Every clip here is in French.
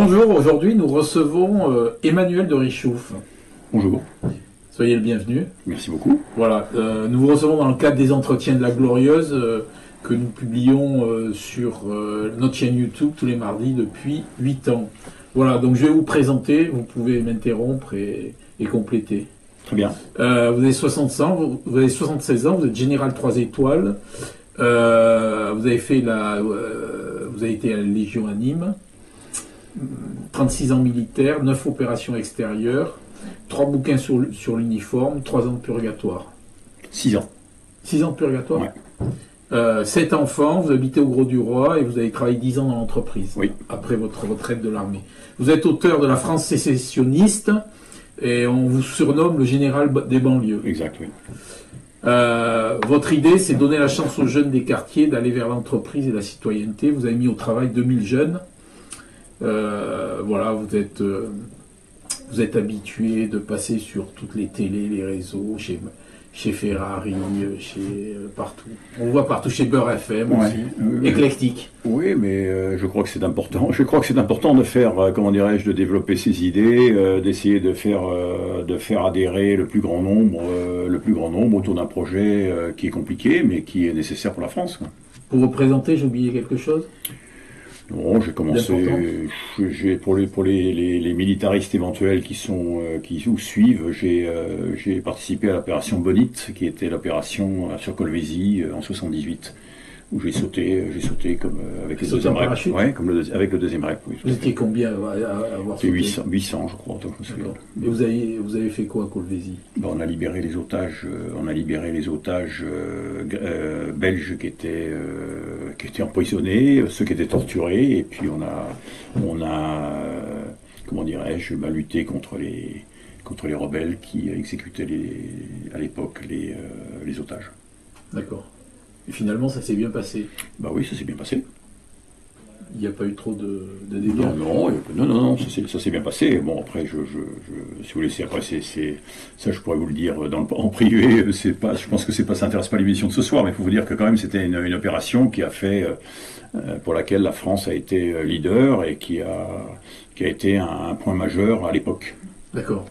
Bonjour, aujourd'hui nous recevons Emmanuel de Richouf. Bonjour. Soyez le bienvenu. Merci beaucoup. Voilà, nous vous recevons dans le cadre des entretiens de la Glorieuse que nous publions sur notre chaîne YouTube tous les mardis depuis 8 ans. Voilà, donc je vais vous présenter, vous pouvez m'interrompre et compléter. Très bien. Vous avez 76 ans, vous êtes général 3 étoiles, vous avez fait vous avez été à la Légion à Nîmes, 36 ans militaire, 9 opérations extérieures, 3 bouquins sur l'uniforme, 3 ans de purgatoire. 6 ans. 6 ans de purgatoire. Ouais. 7 enfants, vous habitez au Gros-du-Roi et vous avez travaillé 10 ans dans l'entreprise, Oui. après votre retraite de l'armée. Vous êtes auteur de La France sécessionniste et on vous surnomme le général des banlieues. Exact, oui. Votre idée, c'est donner la chance aux jeunes des quartiers d'aller vers l'entreprise et la citoyenneté. Vous avez mis au travail 2000 jeunes. Voilà, vous êtes habitué de passer sur toutes les télés, les réseaux, chez Ferrari, partout. On voit partout chez Beurre FM aussi, éclectique. Oui, mais je crois que c'est important. Je crois que c'est important de faire, comment dirais-je, de développer ses idées, d'essayer de faire adhérer le plus grand nombre autour d'un projet qui est compliqué, mais qui est nécessaire pour la France, quoi. Pour vous présenter, j'ai oublié quelque chose? Non, j'ai commencé. Pour les militaristes éventuels qui nous suivent, j'ai participé à l'opération Bonite, qui était l'opération sur Colvézi en 78, où j'ai sauté comme avec le deuxième rep. Ouais, avec le deuxième rep. Oui, vous étiez combien à avoir sauté? 800, je crois. Donc je me souviens. Et vous avez fait quoi à Colvézi? Ben, on a libéré les otages. Belges qui étaient empoisonnés, ceux qui étaient torturés, et puis on a comment dirais-je, lutté contre les rebelles qui exécutaient à l'époque les otages. D'accord. Et finalement, ça s'est bien passé? Bah oui, ça s'est bien passé. Il n'y a pas eu trop de dégâts? Non, ça s'est bien passé. Bon, après, si vous laissez, après, ça, je pourrais vous le dire en privé. Je pense que ça intéresse pas l'émission de ce soir, mais il faut vous dire que quand même, c'était une opération qui a fait, pour laquelle la France a été leader et qui a été un point majeur à l'époque. D'accord.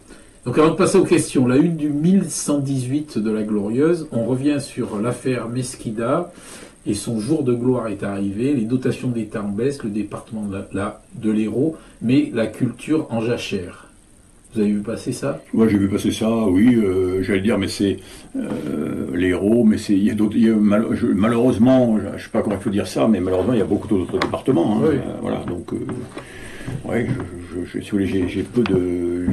Donc avant de passer aux questions, la une du 1118 de la Glorieuse, on revient sur l'affaire Mesquida et son jour de gloire est arrivé, les dotations de l'État en baisse, le département de l'Hérault, mais la culture en jachère. Vous avez vu passer ça? Moi, j'ai vu passer ça, oui, j'allais dire, mais c'est l'Hérault, mais il y a d'autres, malheureusement, je ne sais pas comment il faut dire ça, mais malheureusement, il y a beaucoup d'autres départements, hein, oui. Voilà, donc, ouais, si vous voulez, j'ai peu de...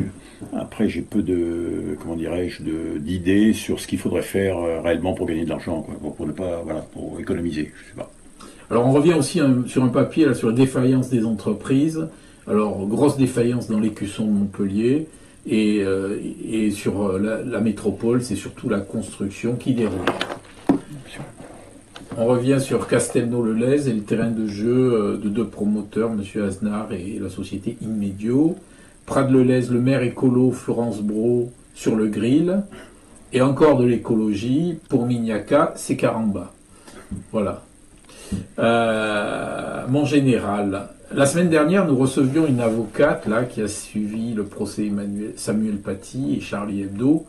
Après, j'ai peu de, comment dirais-je, d'idées sur ce qu'il faudrait faire réellement pour gagner de l'argent, quoi, pour ne pas, voilà, pour économiser, je sais pas. Alors, on revient aussi sur un papier là, sur la défaillance des entreprises. Alors, grosse défaillance dans l'écusson de Montpellier et sur la métropole, c'est surtout la construction qui déroule. On revient sur Castelnau-le-Lez et le terrain de jeu de 2 promoteurs, M. Aznar et la société Inmedio. Prades-le-Lez, le maire écolo Florence Brault sur le grill. Et encore de l'écologie pour Mignaca, c'est Caramba. Voilà. Mon général, la semaine dernière, nous recevions une avocate là, qui a suivi le procès Samuel Paty et Charlie Hebdo.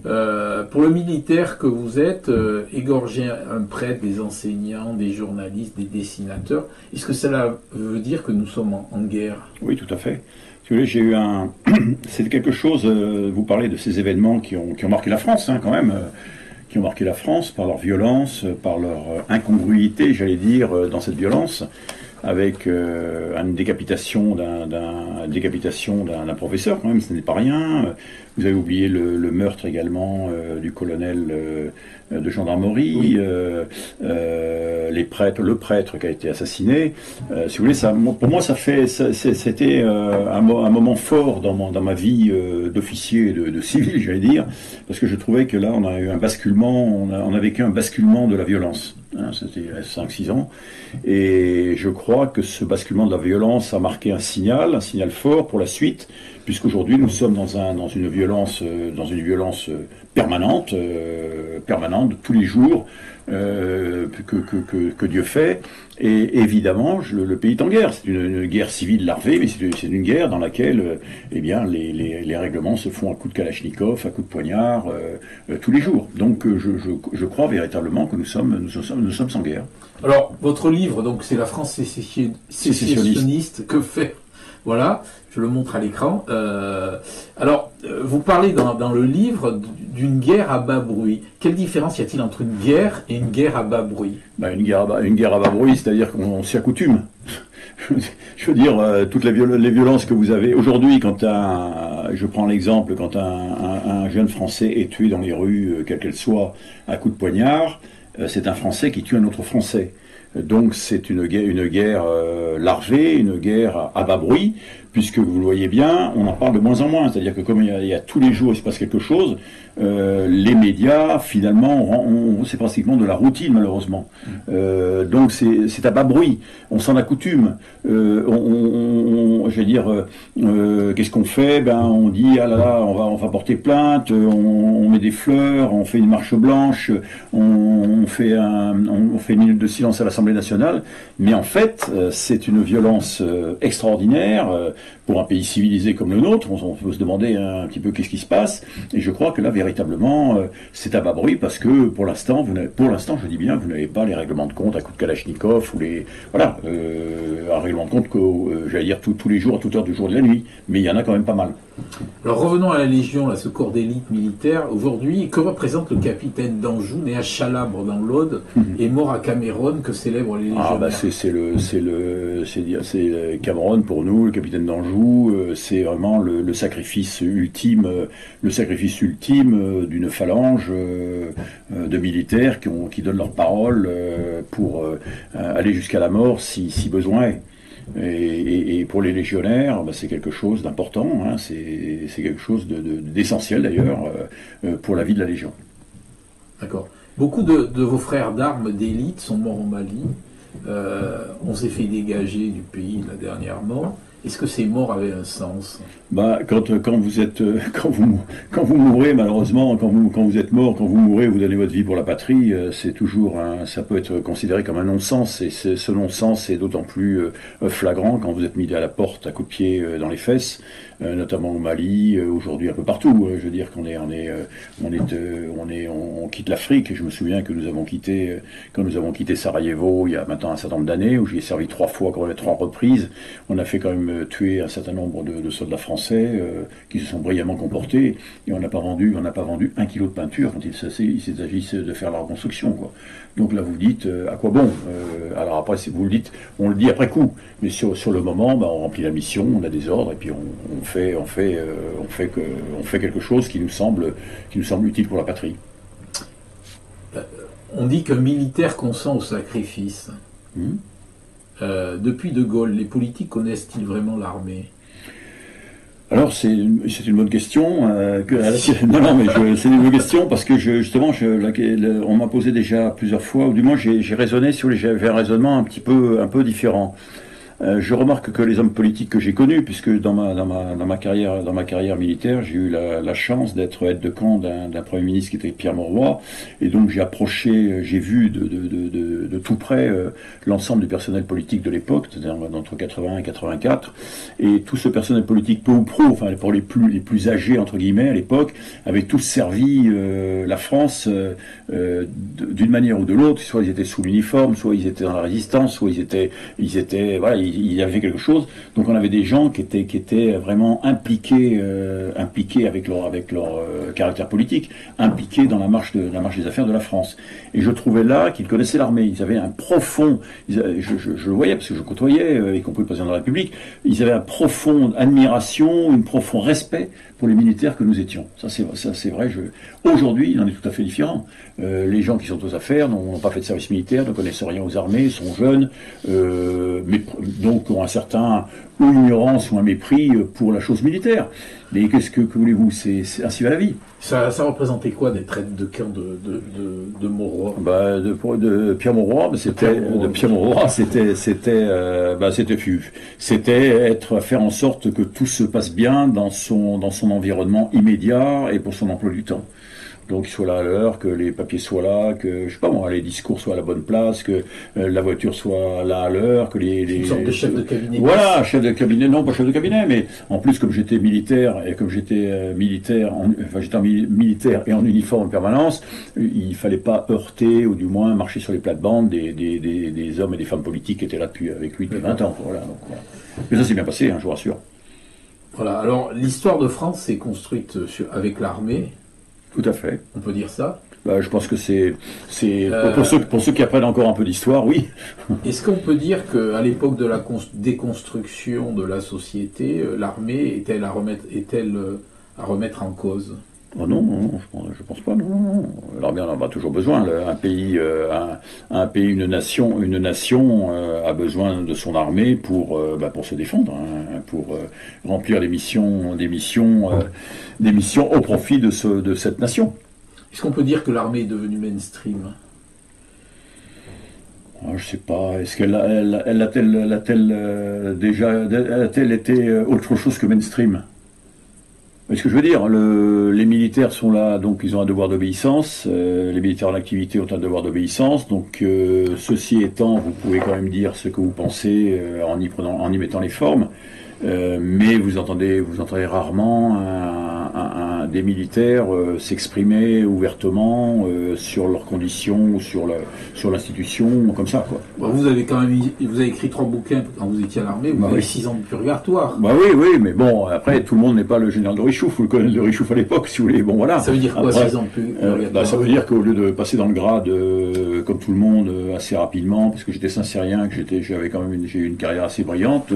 Pour le militaire que vous êtes, égorger un prêtre, des enseignants, des journalistes, des dessinateurs, est-ce que cela veut dire que nous sommes en guerre? Oui, tout à fait. Si vous voulez, j'ai eu c'est quelque chose, vous parlez de ces événements qui ont marqué la France, hein, quand même, qui ont marqué la France par leur violence, par leur incongruité, j'allais dire, dans cette violence, avec une décapitation d'un professeur, quand même, ce n'est pas rien. Vous avez oublié le meurtre également du colonel de gendarmerie, le prêtre qui a été assassiné. Si vous voulez, pour moi, c'était un moment fort dans ma vie d'officier, de civil, j'allais dire, parce que je trouvais que là, on a eu un basculement, on a vécu un basculement de la violence. Hein, c'était 5-6 ans. Et je crois que ce basculement de la violence a marqué un signal fort pour la suite, puisqu'aujourd'hui nous sommes dans une violence permanente, permanente tous les jours que Dieu fait. Et évidemment, le pays est en guerre. C'est une guerre civile larvée, mais c'est une guerre dans laquelle, eh bien, les règlements se font à coups de kalachnikov, à coups de poignard, tous les jours. Donc, je crois véritablement que nous sommes en guerre. Alors, votre livre, donc, c'est La France sécessionniste. Que fait? Voilà, je le montre à l'écran. Vous parlez dans le livre d'une guerre à bas bruit. Quelle différence y a-t-il entre une guerre et une guerre à bas bruit? Une guerre à bas bruit, c'est-à-dire qu'on s'y accoutume. Je veux dire, toutes les violences que vous avez aujourd'hui, je prends l'exemple, quand un jeune Français est tué dans les rues, quelle qu'elle soit, à coups de poignard, c'est un Français qui tue un autre Français. Donc c'est une guerre larvée, une guerre à bas bruit, puisque vous le voyez bien, on en parle de moins en moins. C'est-à-dire que comme il y a tous les jours il se passe quelque chose, les médias finalement c'est pratiquement de la routine malheureusement. Donc c'est à bas bruit, on s'en accoutume. Je vais dire, qu'est-ce qu'on fait? On dit ah là là, on va porter plainte, on met des fleurs, on fait une marche blanche, on fait une minute de silence à l'Assemblée nationale. Mais en fait, c'est une violence extraordinaire. Pour un pays civilisé comme le nôtre, on peut se demander un petit peu qu'est-ce qui se passe. Et je crois que là, véritablement, c'est à bas bruit parce que pour l'instant, je dis bien, vous n'avez pas les règlements de compte à coups de kalachnikov ou un règlement de compte que, j'allais dire, tous les jours, à toute heure du jour et de la nuit. Mais il y en a quand même pas mal. Alors revenons à la Légion, là, ce corps d'élite militaire. Aujourd'hui, que représente le capitaine d'Anjou, né à Chalabre dans l'Aude, et mort à Cameron, que célèbrent les légionnaires? C'est Cameron pour nous, le capitaine d'Anjou, c'est vraiment le sacrifice ultime, d'une phalange de militaires qui donnent leur parole pour aller jusqu'à la mort si besoin est. Et pour les légionnaires, c'est quelque chose d'important, hein, c'est quelque chose d'essentiel d'ailleurs pour la vie de la Légion. D'accord. Beaucoup de vos frères d'armes d'élite sont morts au Mali. On s'est fait dégager du pays là, dernièrement. Est-ce que ces morts avaient un sens? Quand vous mourrez, malheureusement, quand vous êtes mort, quand vous mourrez, vous donnez votre vie pour la patrie, c'est toujours ça peut être considéré comme un non-sens, et ce non-sens est d'autant plus flagrant quand vous êtes mis à la porte à coups de pied dans les fesses, notamment au Mali, aujourd'hui un peu partout. Je veux dire qu'on on quitte l'Afrique. Je me souviens que quand nous avons quitté Sarajevo il y a maintenant un certain nombre d'années, où j'y ai servi 3 reprises, on a fait quand même tuer un certain nombre de soldats français qui se sont brillamment comportés, et on n'a pas vendu 1 kilo de peinture quand il s'agisse de faire la reconstruction, quoi. Donc là vous dites à quoi bon? Alors après vous le dites, on le dit après coup, mais sur le moment on remplit la mission, on a des ordres et puis on fait quelque chose qui nous semble utile pour la patrie. On dit qu'un militaire consent au sacrifice. Depuis De Gaulle, les politiques connaissent-ils vraiment l'armée? Alors c'est une bonne question. C'est une bonne question parce que justement on m'a posé déjà plusieurs fois, ou du moins j'ai raisonné j'avais un raisonnement un peu différent. Je remarque que les hommes politiques que j'ai connus, puisque dans ma carrière militaire, j'ai eu la chance d'être aide de camp d'un Premier ministre qui était Pierre Mauroy, et donc j'ai vu de tout près l'ensemble du personnel politique de l'époque, c'est-à-dire entre 80 et 84, et tout ce personnel politique peu ou prou, enfin pour les plus âgés entre guillemets à l'époque, avaient tous servi la France d'une manière ou de l'autre. Soit ils étaient sous l'uniforme, soit ils étaient dans la résistance, soit ils étaient voilà, il y avait quelque chose. Donc on avait des gens qui étaient vraiment impliqués avec leur caractère politique, impliqués dans la marche des affaires de la France. Et je trouvais là qu'ils connaissaient l'armée. Ils avaient un profond, je le voyais parce que je côtoyais, y compris le président de la République, ils avaient un profond admiration, un profond respect pour les militaires que nous étions. Ça c'est vrai. Aujourd'hui, il en est tout à fait différent. Les gens qui sont aux affaires n'ont pas fait de service militaire, ne connaissent rien aux armées, sont jeunes, mais donc ont un certain ou ignorance ou un mépris pour la chose militaire. Mais qu'est-ce que voulez-vous, c'est ainsi va la vie. Ça représentait quoi d'être aide de camp de Mauroy? De Pierre Mauroy, c'était faire en sorte que tout se passe bien dans son environnement immédiat et pour son emploi du temps. Donc qu'il soit là à l'heure, que les papiers soient là, que je sais pas moi, les discours soient à la bonne place, que la voiture soit là à l'heure, que une sorte de chef de cabinet. Voilà, chef de cabinet, non pas chef de cabinet, mais en plus comme j'étais militaire et comme j'étais militaire et en uniforme en permanence, il fallait pas heurter ou du moins marcher sur les plates-bandes des hommes et des femmes politiques qui étaient là avec lui depuis 20 ans. Voilà, donc, voilà. Mais ça s'est bien passé, hein, je vous rassure. Voilà, alors l'histoire de France s'est construite avec l'armée. Tout à fait. On peut dire ça. Je pense que c'est pour ceux qui apprennent encore un peu d'histoire, oui. Est-ce qu'on peut dire qu'à l'époque de la déconstruction de la société, l'armée est-elle à remettre en cause? Oh non, je pense pas. Non. L'armée en a toujours besoin. Un pays, une nation a besoin de son armée pour se défendre, hein, pour remplir des missions au profit de cette nation. Est-ce qu'on peut dire que l'armée est devenue mainstream? Je sais pas. Est-ce qu'elle a-t-elle été autre chose que mainstream? Mais ce que je veux dire, les militaires sont là, donc ils ont un devoir d'obéissance. Les militaires en activité ont un devoir d'obéissance. Donc, ceci étant, vous pouvez quand même dire ce que vous pensez en y mettant les formes. Mais vous entendez rarement des militaires s'exprimer ouvertement sur leurs conditions ou sur l'institution, comme ça, quoi. Bon, vous avez écrit 3 bouquins quand vous étiez à l'armée, vous avez 6 ans de purgatoire. Oui, mais bon, après, tout le monde n'est pas le général de Richouf, ou le colonel de Richouf à l'époque, si vous voulez, bon voilà. Ça veut dire quoi, après, 6 ans de purgatoire? Ça veut dire qu'au lieu de passer dans le grade, comme tout le monde, assez rapidement, parce que j'étais saint-cyrien, j'ai eu une carrière assez brillante,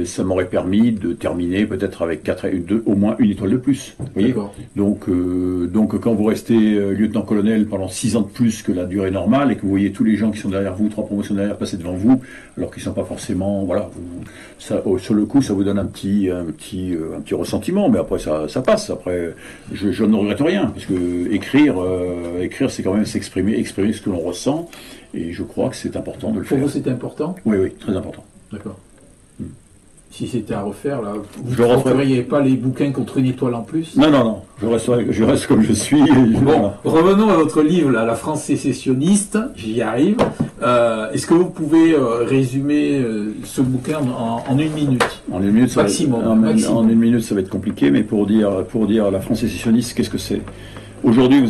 ça m'aurait permis de terminer peut-être avec au moins une étoile de plus. Vous voyez ? Donc quand vous restez lieutenant-colonel pendant 6 ans de plus que la durée normale et que vous voyez tous les gens qui sont derrière vous, 3 promotions derrière, passer devant vous, alors qu'ils ne sont pas forcément, voilà, sur le coup, ça vous donne un petit ressentiment, mais après ça passe. Après, je ne regrette rien, parce que écrire, c'est quand même exprimer ce que l'on ressent, et je crois que c'est important de le faire. Pour vous, c'est important ? Oui, très important. D'accord. Si c'était à refaire, là, vous ne referiez pas les bouquins contre une étoile en plus? Non, je reste comme je suis. Bon, revenons à votre livre, là, La France sécessionniste, j'y arrive. Est-ce que vous pouvez résumer ce bouquin en 1 minute? En 1 minute, maximum. En 1 minute, ça va être compliqué, mais pour dire La France sécessionniste, qu'est-ce que c'est? Aujourd'hui,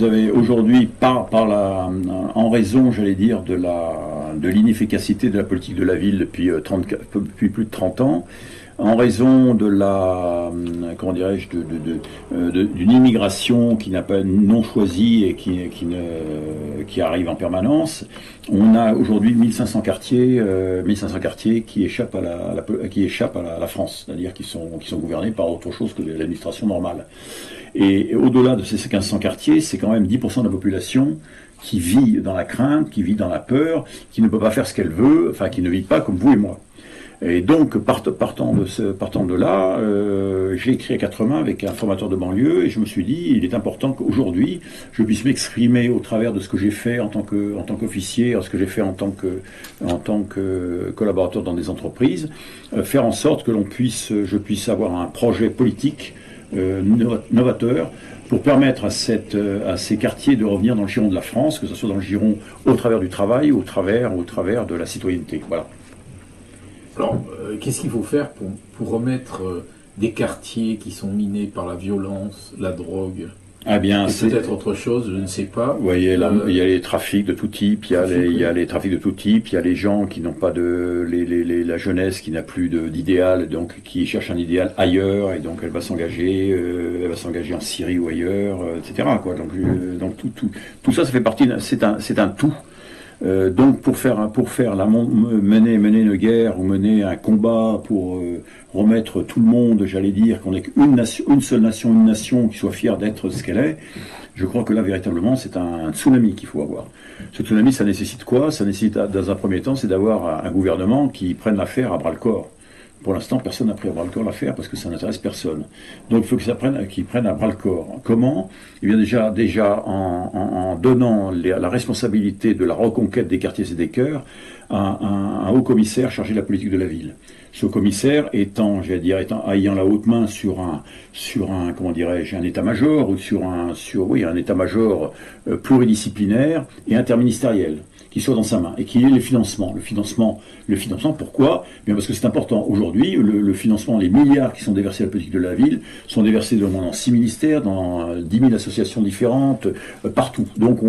en raison, j'allais dire, de l'inefficacité de la politique de la ville depuis plus de 30 ans, en raison de d'une immigration qui n'a pas non choisie et qui arrive en permanence, on a aujourd'hui 1500 quartiers qui échappent à la France, c'est-à-dire qui sont gouvernés par autre chose que l'administration normale. Et au-delà de ces 1500 quartiers, c'est quand même 10% de la population qui vit dans la crainte, qui vit dans la peur, qui ne peut pas faire ce qu'elle veut, enfin qui ne vit pas comme vous et moi. Et donc, partant de là, j'ai écrit à 4 mains avec un formateur de banlieue et je me suis dit, il est important qu'aujourd'hui, je puisse m'exprimer au travers de ce que j'ai fait en tant qu'officier, ce que j'ai fait en tant que collaborateur dans des entreprises, faire en sorte que je puisse avoir un projet politique novateur pour permettre à ces quartiers de revenir dans le giron de la France, que ce soit dans le giron au travers du travail, au travers de la citoyenneté. Voilà. Alors, qu'est-ce qu'il faut faire pour remettre des quartiers qui sont minés par la violence, la drogue, Ah bien, c'est peut-être autre chose, je ne sais pas. Vous voyez, là, il y a les trafics de tout type, il y a les trafics de tout type, il y a les gens qui n'ont pas la jeunesse qui n'a plus d'idéal, donc qui cherche un idéal ailleurs, et donc elle va s'engager en Syrie ou ailleurs, etc. quoi. Donc tout ça, ça fait partie, c'est un tout. Donc mener une guerre ou mener un combat pour remettre tout le monde, j'allais dire qu'on n'est qu'une nation, une seule nation, une nation qui soit fière d'être ce qu'elle est, Je crois que là, véritablement, c'est un tsunami qu'il faut avoir. Ce tsunami, ça nécessite quoi? Ça nécessite, dans un premier temps, c'est d'avoir un gouvernement qui prenne l'affaire à bras-le-corps. Pour l'instant, personne n'a pris à bras-le-corps l'affaire parce que ça n'intéresse personne. Donc il faut qu'ils prennent à bras-le-corps. Comment? Eh bien déjà en donnant la responsabilité de la reconquête des quartiers et des cœurs à un haut commissaire chargé de la politique de la ville. Ce commissaire ayant la haute main sur un comment dirais-je, un état-major ou sur un état-major pluridisciplinaire et interministériel qui soit dans sa main et qui ait le financement. Le financement, pourquoi? Bien parce que c'est important. Aujourd'hui, le financement, les milliards qui sont déversés à la politique de la ville sont déversés dans 6 ministères, dans 10 000 associations différentes, partout. Donc,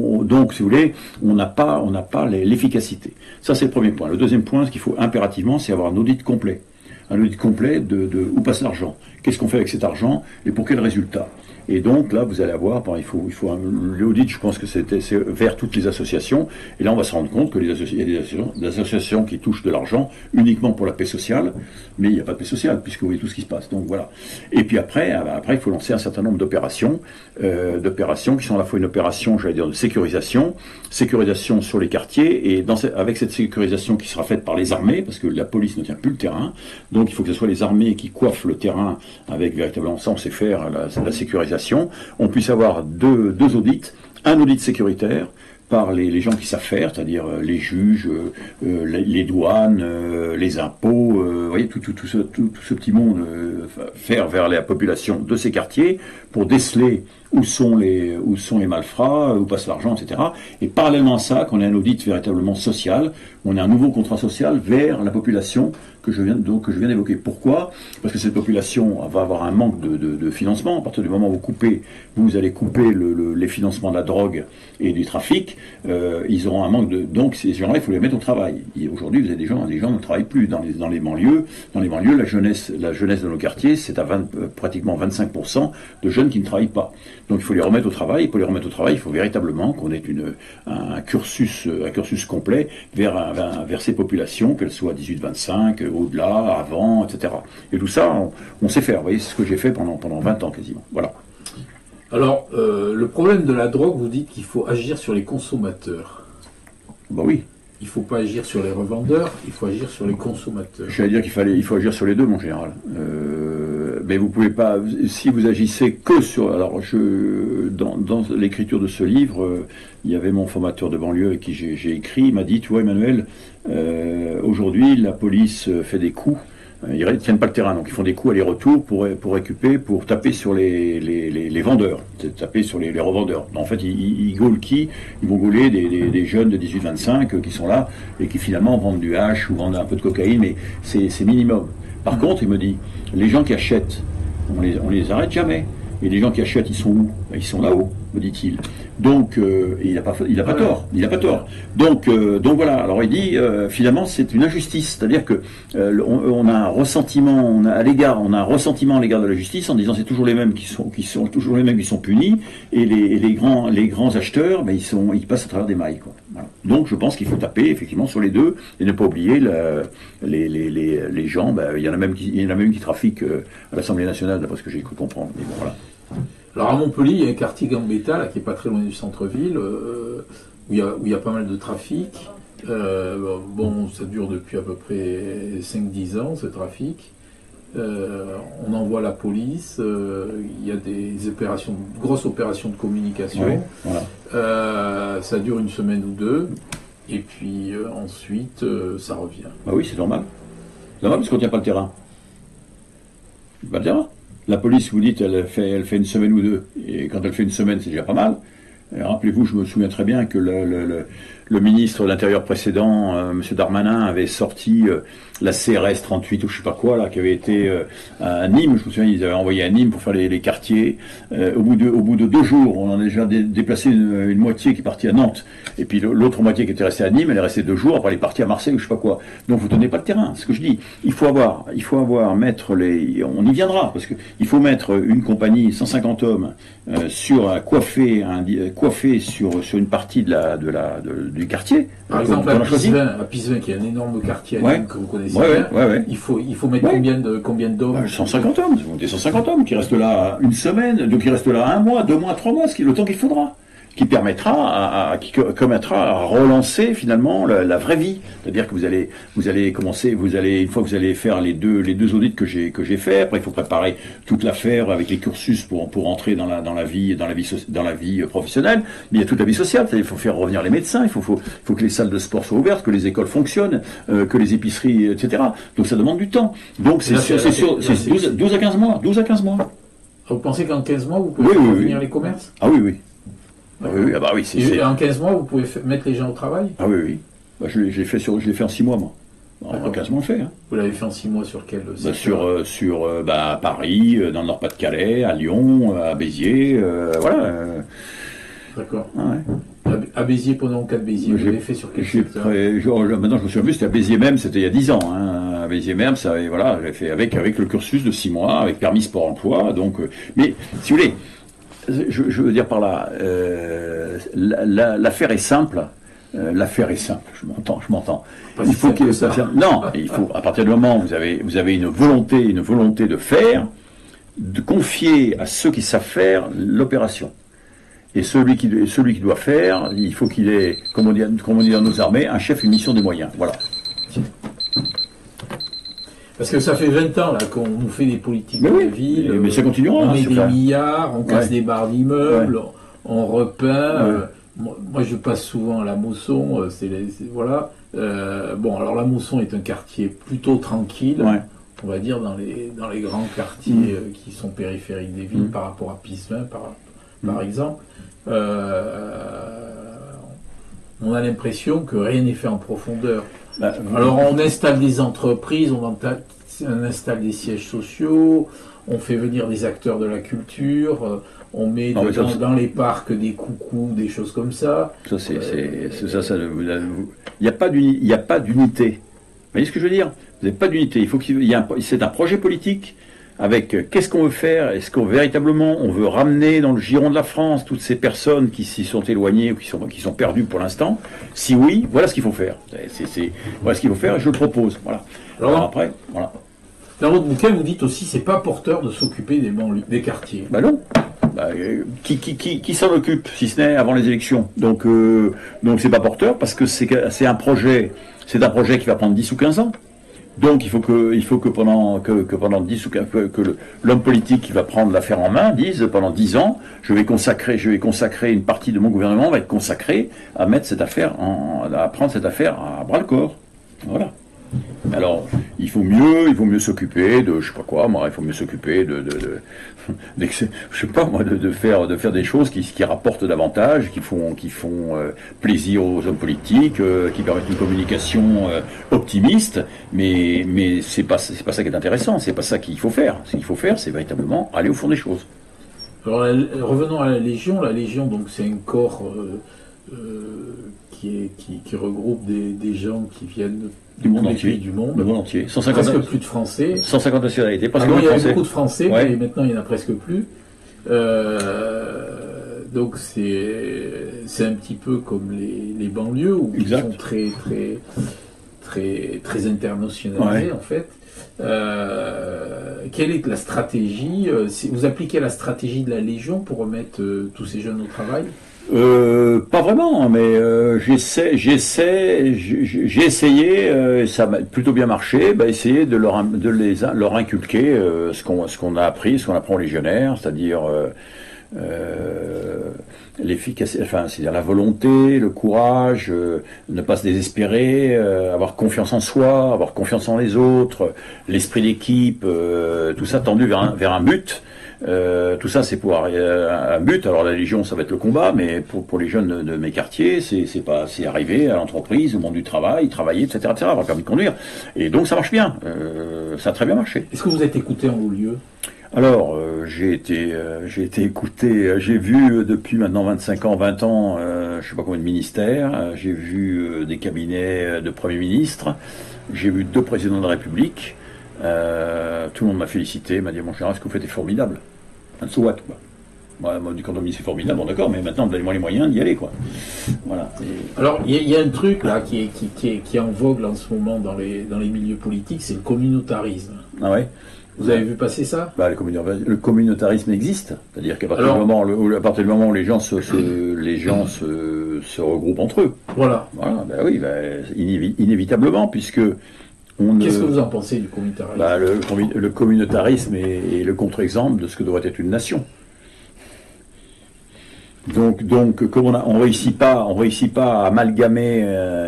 si vous voulez, on n'a pas l'efficacité. Ça, c'est le premier point. Le deuxième point, ce qu'il faut impérativement, c'est avoir un audit complet. Un audit complet de où passe l'argent. Qu'est-ce qu'on fait avec cet argent et pour quel résultat? Et donc là, vous allez avoir, l'audit, je pense que c'est vers toutes les associations. Et là, on va se rendre compte que il y a des associations qui touchent de l'argent uniquement pour la paix sociale, mais il n'y a pas de paix sociale puisque vous voyez tout ce qui se passe. Donc voilà. Et puis après, il faut lancer un certain nombre d'opérations qui sont à la fois une opération, j'allais dire, de sécurisation sur les quartiers, et avec cette sécurisation qui sera faite par les armées, parce que la police ne tient plus le terrain. Donc il faut que ce soit les armées qui coiffent le terrain avec véritablement ça, on sait faire la sécurisation. On puisse avoir deux audits, un audit sécuritaire par les gens qui savent faire, c'est-à-dire les juges, les douanes, les impôts, vous voyez, tout ce petit monde, faire vers la population de ces quartiers pour déceler où sont les malfrats, où passe l'argent, etc. Et parallèlement à ça, qu'on ait un audit véritablement social, on a un nouveau contrat social vers la population que je viens d'évoquer. Pourquoi? Parce que cette population va avoir un manque de financement. À partir du moment où vous allez couper les financements de la drogue et du trafic, ils auront un manque de... Donc ces gens-là, il faut les mettre au travail. Aujourd'hui, vous avez des gens ne travaillent plus dans les banlieues. Dans les banlieues, la jeunesse de nos quartiers, c'est à pratiquement 25% de jeunes qui ne travaillent pas. Donc il faut les remettre au travail. Et pour les remettre au travail, il faut véritablement qu'on ait un cursus complet vers ces populations, qu'elles soient 18-25, au-delà, avant, etc. Et tout ça, on sait faire. Vous voyez, c'est ce que j'ai fait pendant 20 ans quasiment. Voilà. Alors, le problème de la drogue, vous dites qu'il faut agir sur les consommateurs. Bah oui. Il ne faut pas agir sur les revendeurs, il faut agir sur les consommateurs. J'allais dire il faut agir sur les deux, mon général. Mais vous pouvez pas, si vous agissez que sur... Alors, dans l'écriture de ce livre, il y avait mon formateur de banlieue avec qui j'ai écrit, il m'a dit, tu vois Emmanuel, aujourd'hui la police fait des coups, ils ne tiennent pas le terrain, donc ils font des coups aller-retour pour taper sur les vendeurs, taper sur les revendeurs. En fait, ils gaulent qui? Ils vont gauler des jeunes de 18-25 qui sont là et qui finalement vendent du hash ou vendent un peu de cocaïne, mais c'est minimum. Par contre, il me dit, les gens qui achètent, on les arrête jamais. Et les gens qui achètent, ils sont où? Ils sont là-haut, me dit-il. Donc, il n'a pas tort. Donc voilà. Alors il dit, finalement, c'est une injustice. C'est-à-dire que on a un ressentiment, à l'égard de la justice en disant c'est toujours les mêmes qui sont punis, et les grands acheteurs, ben, ils passent à travers des mailles, quoi. Voilà. Donc je pense qu'il faut taper effectivement sur les deux et ne pas oublier les gens. Ben, il y en a même qui trafiquent à l'Assemblée nationale, d'après ce que j'ai cru comprendre. Mais bon, voilà. Alors à Montpellier, il y a un quartier Gambetta, là, qui est pas très loin du centre-ville, où il y a pas mal de trafic. Bon, ça dure depuis à peu près 5-10 ans, ce trafic. On envoie la police, il y a des grosses opérations de communication. Oui, voilà. Ça dure une semaine ou deux, et puis ensuite, ça revient. Bah oui, c'est normal. C'est normal parce qu'on ne tient pas le terrain. Pas le terrain. La police, vous dites, elle fait une semaine ou deux. Et quand elle fait une semaine, c'est déjà pas mal. Rappelez-vous, je me souviens très bien que le ministre de l'Intérieur précédent, M. Darmanin, avait sorti la CRS 38 ou je sais pas quoi, là, qui avait été à Nîmes. Je me souviens, ils avaient envoyé à Nîmes pour faire les quartiers. Au bout de 2 jours, on en a déjà déplacé une moitié qui est partie à Nantes. Et puis l'autre moitié qui était restée à Nîmes, elle est restée 2 jours, après elle est partie à Marseille ou je sais pas quoi. Donc vous tenez pas le terrain. C'est ce que je dis. Il faut avoir on y viendra, parce que il faut mettre une compagnie, 150 hommes, coiffés sur une partie du du quartier. Par exemple, à Pisevin, qui est un énorme quartier à Nîmes que vous connaissez bien, il faut mettre combien d'hommes 150 hommes, des 150 hommes qui restent là une semaine, donc qui restent là 1 mois, 2 mois, 3 mois, le temps qu'il faudra. Qui permettra à relancer finalement la vraie vie. C'est-à-dire que vous allez commencer, une fois que vous allez faire les deux audits que j'ai fait, après il faut préparer toute l'affaire avec les cursus pour entrer dans la vie professionnelle, mais il y a toute la vie sociale, il faut faire revenir les médecins, il faut que les salles de sport soient ouvertes, que les écoles fonctionnent, que les épiceries, etc. Donc ça demande du temps. Donc c'est 12 à 15 mois, 12 à 15 mois. Vous pensez qu'en 15 mois vous pouvez faire revenir les commerces? Ah oui. Et en 15 mois, vous pouvez mettre les gens au travail? Ah oui. Je l'ai fait en 6 mois, moi. En 15 mois, on le fait. Hein. Vous l'avez fait en 6 mois sur quel secteur? À Paris, dans le Nord-Pas-de-Calais, à Lyon, à Béziers, voilà. D'accord. Ah ouais. À Béziers, pendant le cas de Béziers, vous l'avez fait sur quel secteur? Maintenant, je me souviens plus, c'était à Béziers même, c'était il y a 10 ans. Hein. À Béziers même, j'ai fait avec le cursus de 6 mois, avec permis sport-emploi. Donc, mais, si vous voulez, je veux dire par là, l'affaire est simple. L'affaire est simple. Je m'entends. Il faut qu'il il faut, à partir du moment où vous avez une volonté de faire, de confier à ceux qui savent faire l'opération. Et celui qui doit faire, il faut qu'il ait, comme on dit dans nos armées, un chef, une mission, des moyens. Voilà. Parce que ça fait 20 ans là qu'on nous fait des politiques de ville. Mais ça continuera. On met des milliards, on casse des barres d'immeubles, on repeint. Moi, je passe souvent à la Mosson. Voilà. Alors la Mosson est un quartier plutôt tranquille. On va dire dans les grands quartiers qui sont périphériques des villes par rapport à Pisevin, par exemple. On a l'impression que rien n'est fait en profondeur. Alors on installe des entreprises, on installe des sièges sociaux, on fait venir des acteurs de la culture, on met dans les parcs des coucous, des choses comme ça. Il n'y a pas d'unité. Vous voyez ce que je veux dire? Vous n'avez pas d'unité. C'est un projet politique. Avec qu'est-ce qu'on veut faire? Est-ce qu'on véritablement on veut ramener dans le giron de la France toutes ces personnes qui s'y sont éloignées ou qui sont perdues pour l'instant? Si oui, voilà ce qu'il faut faire. Voilà ce qu'il faut faire et je le propose. Voilà. Alors après, voilà. Dans votre bouquin, vous dites aussi c'est pas porteur de s'occuper des quartiers. Non. Qui s'en occupe si ce n'est avant les élections? Donc c'est pas porteur parce que c'est un projet qui va prendre 10 ou 15 ans. Donc il faut que pendant 10 ou 15 que l'homme politique qui va prendre l'affaire en main dise pendant 10 ans, je vais consacrer une partie de mon gouvernement va être consacrée à mettre cette affaire à prendre cette affaire à bras le corps. Voilà. Alors, il faut mieux s'occuper de, je sais pas quoi, il faut mieux s'occuper de faire des choses qui rapportent davantage, qui font plaisir aux hommes politiques, qui permettent une communication optimiste, mais c'est pas ça qui est intéressant, c'est pas ça qu'il faut faire. Ce qu'il faut faire, c'est véritablement aller au fond des choses. Alors, revenons à la Légion. La Légion, donc, c'est un corps qui regroupe des gens qui viennent du monde entier. Du monde entier. Presque plus de Français. 150 nationalités. Avant, il y avait beaucoup de Français, mais maintenant, il n'y en a presque plus. Donc, c'est un petit peu comme les banlieues, où ils sont très, très, très, très internationalisés, en fait. Quelle est la stratégie? Vous appliquez la stratégie de la Légion pour remettre tous ces jeunes au travail? Pas vraiment, mais j'ai essayé, et ça m'a plutôt bien marché, essayer de leur inculquer ce qu'on a appris, ce qu'on apprend aux légionnaires, c'est-à-dire l'efficacité, c'est-à-dire la volonté, le courage, ne pas se désespérer, avoir confiance en soi, avoir confiance en les autres, l'esprit d'équipe, tout ça tendu vers un but. Tout ça c'est pour un but. Alors la Légion ça va être le combat, mais pour les jeunes de mes quartiers c'est arriver à l'entreprise, au monde du travail, travailler, etc., avoir le permis de conduire, et donc ça marche bien, ça a très bien marché. Est-ce que vous êtes écouté en haut lieu? Alors j'ai été écouté, j'ai vu depuis maintenant 25 ans, 20 ans, je sais pas combien de ministères, j'ai vu des cabinets de Premier ministre, j'ai vu 2 présidents de la République. Tout le monde m'a félicité, m'a dit mon cher, ce que vous faites est formidable. So what, quoi. Moi, du communisme, c'est formidable, bon, d'accord, mais maintenant, donnez-moi les moyens d'y aller, quoi. Voilà. Alors, il y a un truc là qui est en vogue là, en ce moment dans les milieux politiques, c'est le communautarisme. Ah ouais. Vous avez vu passer ça? Bah, le communautarisme existe, c'est-à-dire qu'à partir, du moment où les gens se regroupent entre eux. Voilà. Voilà, bah oui, bah, inévitablement, puisque Qu'est-ce que vous en pensez du communautarisme? Bah, le communautarisme est le contre-exemple de ce que devrait être une nation. Donc, comme on réussit pas à amalgamer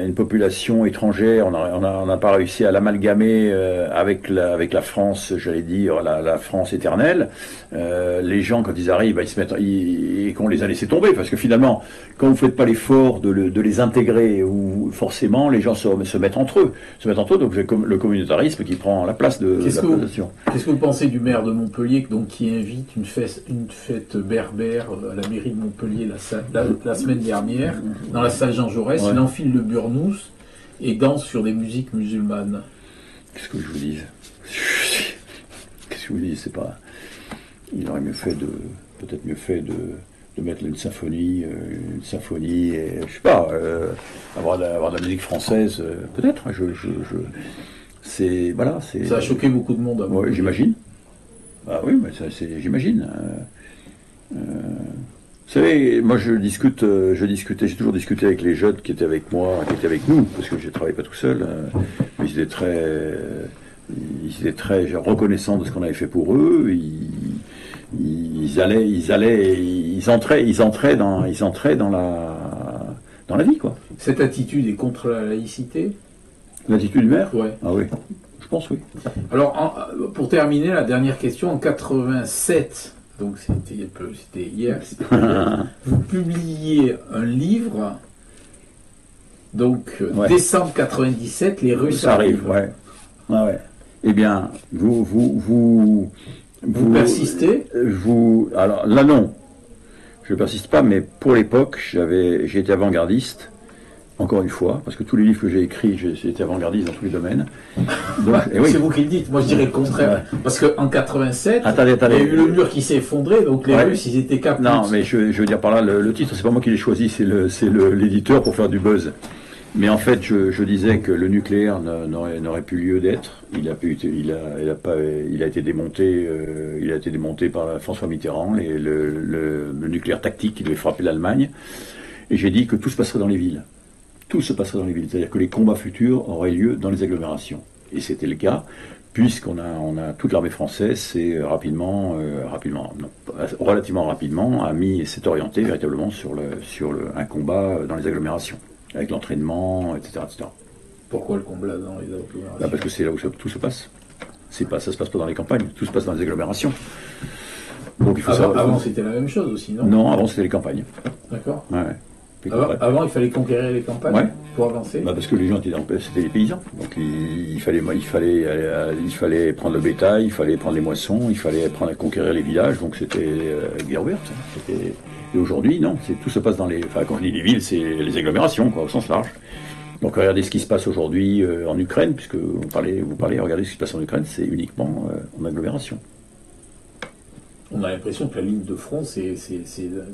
une population étrangère, on n'a pas réussi à l'amalgamer avec la France, j'allais dire la France éternelle. Les gens, quand ils arrivent, ils se mettent et qu'on les a laissés tomber, parce que finalement, quand vous faites pas l'effort de les intégrer, ou forcément les gens se mettent entre eux, donc c'est comme le communautarisme qui prend la place de la population. Qu'est-ce que vous pensez du maire de Montpellier, donc qui invite une fête berbère à la mairie de Montpellier la semaine dernière, dans la salle Jean Jaurès, ouais. Il enfile le burnous et danse sur des musiques musulmanes. Qu'est-ce que je vous dis? Qu'est-ce que je vous dis? C'est pas. Il aurait peut-être mieux fait de mettre une symphonie, et, je sais pas, avoir de la musique française, peut-être. Voilà, ça a choqué beaucoup de monde. Ouais, j'imagine. Ah oui, mais j'imagine. Vous savez, moi j'ai toujours discuté avec les jeunes qui étaient avec moi, qui étaient avec nous, parce que je ne travaillais pas tout seul, mais ils étaient très reconnaissants de ce qu'on avait fait pour eux. Ils entraient dans la vie, quoi. Cette attitude est contre la laïcité? L'attitude du maire? Ouais. Ah oui, je pense, oui. Alors, pour terminer, la dernière question, en 87. Donc c'était hier, vous publiez un livre, donc ouais. Décembre 97, les Russes arrivent. Ouais. Ah ouais. Eh bien, vous persistez? Alors là non, je ne persiste pas, mais pour l'époque, j'ai été avant-gardiste. Encore une fois, parce que tous les livres que j'ai écrits, j'ai été avant-gardiste dans tous les domaines. Oui. C'est vous qui le dites, moi je dirais le contraire. Ouais. Parce qu'en 87, attendez. Il y a eu le mur qui s'est effondré, donc les Russes, ils étaient capables. Non, mais je veux dire par là, le titre, c'est pas moi qui l'ai choisi, c'est l'éditeur pour faire du buzz. Mais en fait, je disais que le nucléaire n'aurait plus lieu d'être. Il a été démonté. Il a été démonté par François Mitterrand, le nucléaire tactique qui devait frapper l'Allemagne. Et j'ai dit que tout se passerait dans les villes. Tout se passerait dans les villes, c'est-à-dire que les combats futurs auraient lieu dans les agglomérations. Et c'était le cas, puisqu'on a toute l'armée française, relativement rapidement, s'est orienté véritablement sur un combat dans les agglomérations, avec l'entraînement, etc., etc. Pourquoi le combat dans les agglomérations? Parce que c'est là où tout se passe. Ça se passe pas dans les campagnes, tout se passe dans les agglomérations. Donc, avant c'était la même chose aussi, non? Non, avant c'était les campagnes. D'accord. Ouais. Avant, il fallait conquérir les campagnes pour avancer. Parce que les gens c'était les paysans. Donc il fallait prendre le bétail, il fallait prendre les moissons, il fallait conquérir les villages. Donc c'était guerre ouverte. Et aujourd'hui, non, tout se passe dans les. Enfin, quand on dit les villes, c'est les agglomérations, quoi, au sens large. Donc regardez ce qui se passe aujourd'hui en Ukraine, puisque vous parlez, regardez ce qui se passe en Ukraine, c'est uniquement en agglomération. On a l'impression que la ligne de front, c'est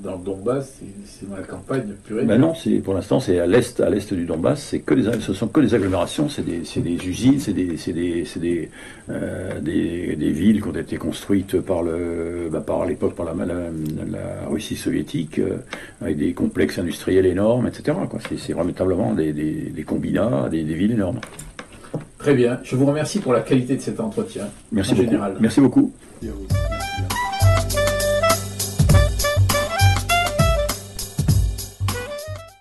dans le Donbass, c'est dans la campagne pure et dure. Non, pour l'instant, c'est à l'est du Donbass. Ce sont que des agglomérations, c'est des usines, c'est des villes qui ont été construites par l'époque par la Russie soviétique, avec des complexes industriels énormes, etc. C'est véritablement des combinats, des villes énormes. Très bien. Je vous remercie pour la qualité de cet entretien. Merci beaucoup. Merci beaucoup.